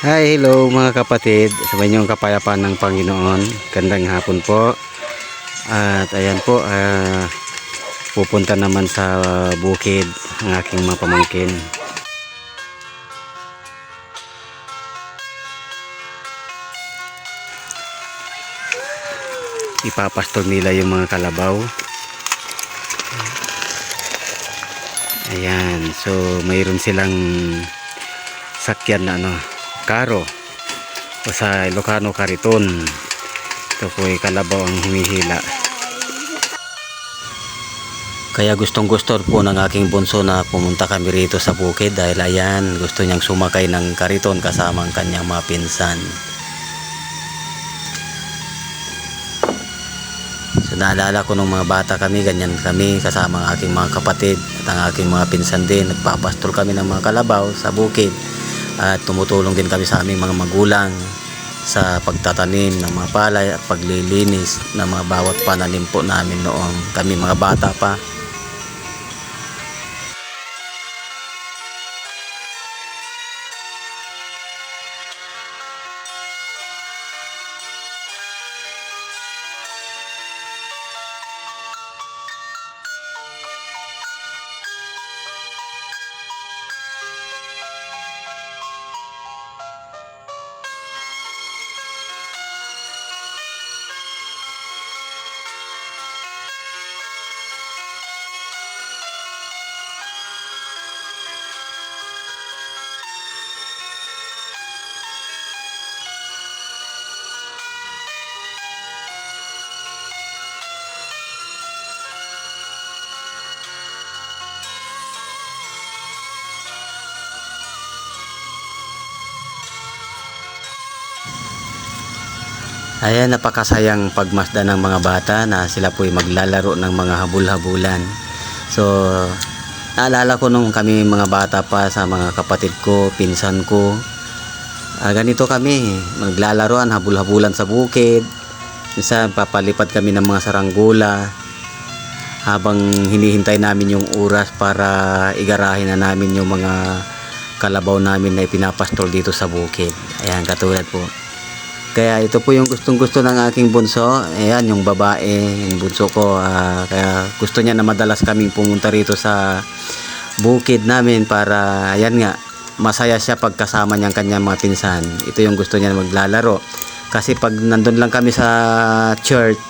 Hi, hello mga kapatid. Sa inyong kapayapaan ng Panginoon. Gandang hapon po. At ayan po, pupunta naman sa bukid ang aking mga pamangkin. Ipapastol nila yung mga kalabaw. Ayan, so mayroon silang sakyan na karo o sa Ilocano kariton. Ito po ay kalabaw ang humihila. Kaya gustong gusto po ng aking bunso na pumunta kami rito sa bukid dahil ayan, gusto niyang sumakay ng kariton kasama ang kanyang mga pinsan. So naalala ko nung mga bata kami, ganyan kami kasama ang aking mga kapatid at ang aking mga pinsan din. Nagpapastol kami ng mga kalabaw sa bukid at tumutulong din kami sa aming mga magulang sa pagtatanim ng mga palay at paglilinis ng mga bawat pananim po namin noong kami mga bata pa. Ayan, napakasayang pagmasdan ng mga bata na sila po'y maglalaro ng mga habul-habulan. So, naalala ko nung kami mga bata pa sa mga kapatid ko, pinsan ko. Ganito kami, maglalaroan, habul-habulan sa bukid. Minsan, papalipad kami ng mga saranggula habang hinihintay namin yung oras para igarahin na namin yung mga kalabaw namin na ipinapastol dito sa bukid. Ayan, katulad po. Kaya ito po yung gustong gusto ng aking bunso. Ayan, yung babae, yung bunso ko. Kaya gusto niya na madalas kaming pumunta rito sa bukid namin para, ayan nga, masaya siya pagkasama niyang kanyang mga pinsan. Ito yung gusto niya na maglalaro. Kasi pag nandun lang kami sa church,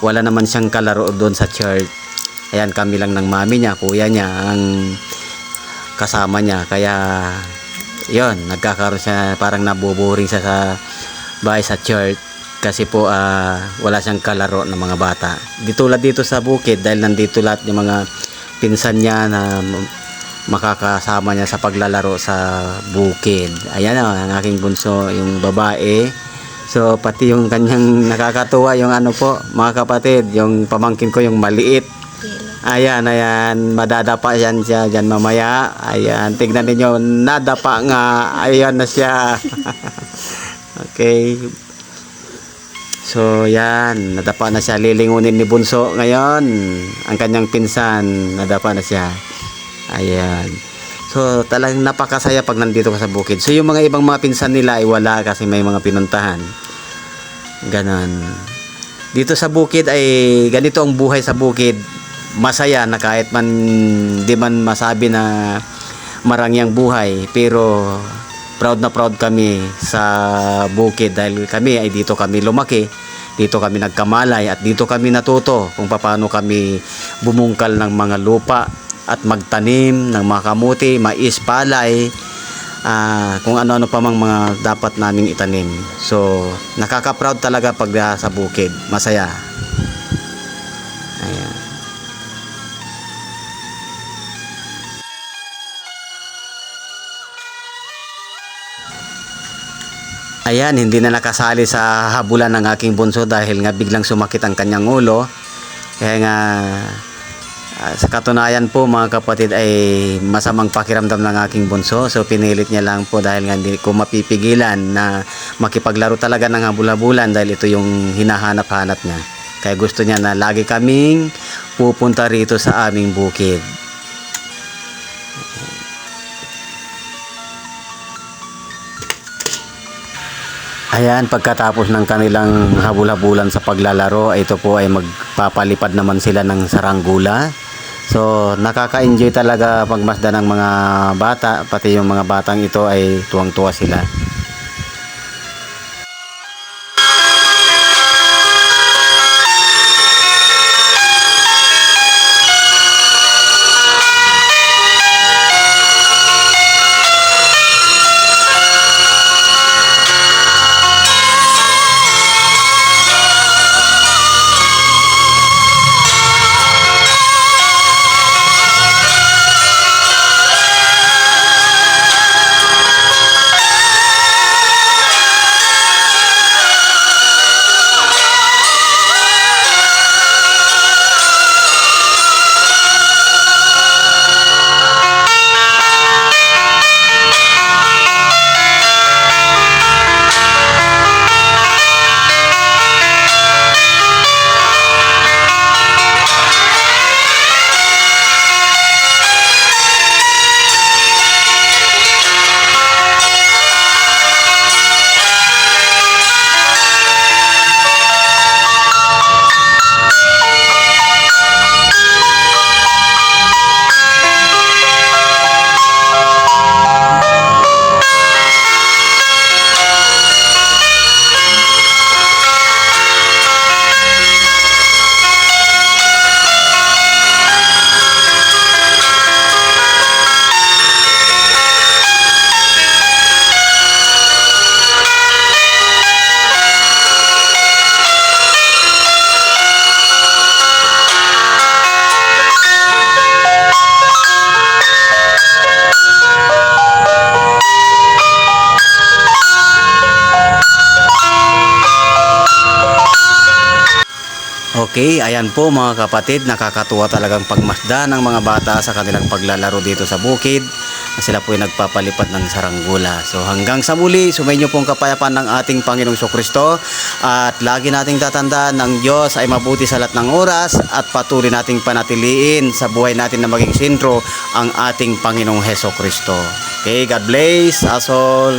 wala naman siyang kalaro doon sa church. Ayan, kami lang ng mami niya, kuya niya, ang kasama niya. Kaya, yun, nagkakaroon siya, parang nabuboring siya sa bahay sa church kasi po wala siyang kalaro ng mga bata. Tulad dito sa bukid dahil nandito lahat yung mga pinsan niya na makakasama niya sa paglalaro sa bukid. Ayan ang aking bunso, yung babae. So pati yung kanyang nakakatuwa yung po mga kapatid, yung pamangkin ko yung maliit. Ayan, madadapa yan siya dyan mamaya. Ayan, tignan ninyo, nadapa nga. Ayan na siya. Okay. So yan, nadapa na siya. Lilingunin ni bunso ngayon. Ang kanyang pinsan, nadapa na siya. Ayan. So talagang napakasaya pag nandito ka sa bukid. So yung mga ibang mga pinsan nila ay wala kasi may mga pinuntahan. Ganon. Dito sa bukid ay ganito ang buhay sa bukid. Masaya na kahit man di man masabi na marangyang buhay, pero proud na proud kami sa bukid dahil kami ay dito kami lumaki, dito kami nagkamalay at dito kami natuto kung paano kami bumungkal ng mga lupa at magtanim ng mga kamuti, mais, palay, kung ano-ano pa mang mga dapat naming itanim. So nakaka-proud talaga pag sa bukid, masaya. Ayan. Ayan, hindi na nakasali sa habulan ng aking bunso dahil nga biglang sumakit ang kanyang ulo. Kaya nga sa katunayan po mga kapatid ay masamang pakiramdam ng aking bunso. So pinilit niya lang po dahil nga hindi ko mapipigilan na makipaglaro talaga ng habul-habulan dahil ito yung hinahanap-hanap niya. Kaya gusto niya na lagi kaming pupunta rito sa aming bukid. Ayan, pagkatapos ng kanilang habul-habulan sa paglalaro, ito po ay magpapalipad naman sila ng saranggula. So, nakaka-enjoy talaga pagmasdan ng mga bata, pati yung mga batang ito ay tuwang-tuwa sila. Okay, ayan po mga kapatid, nakakatuwa talagang pagmasda ng mga bata sa kanilang paglalaro dito sa bukid. Sila po ay nagpapalipad ng saranggula. So hanggang sa muli, sumainyo pong kapayapaan ng ating Panginoong Kristo. At lagi nating tatandaan ng Diyos ay mabuti sa lahat ng oras at patuloy nating panatiliin sa buhay natin na maging sentro ang ating Panginoong Kristo. Okay, God bless us all.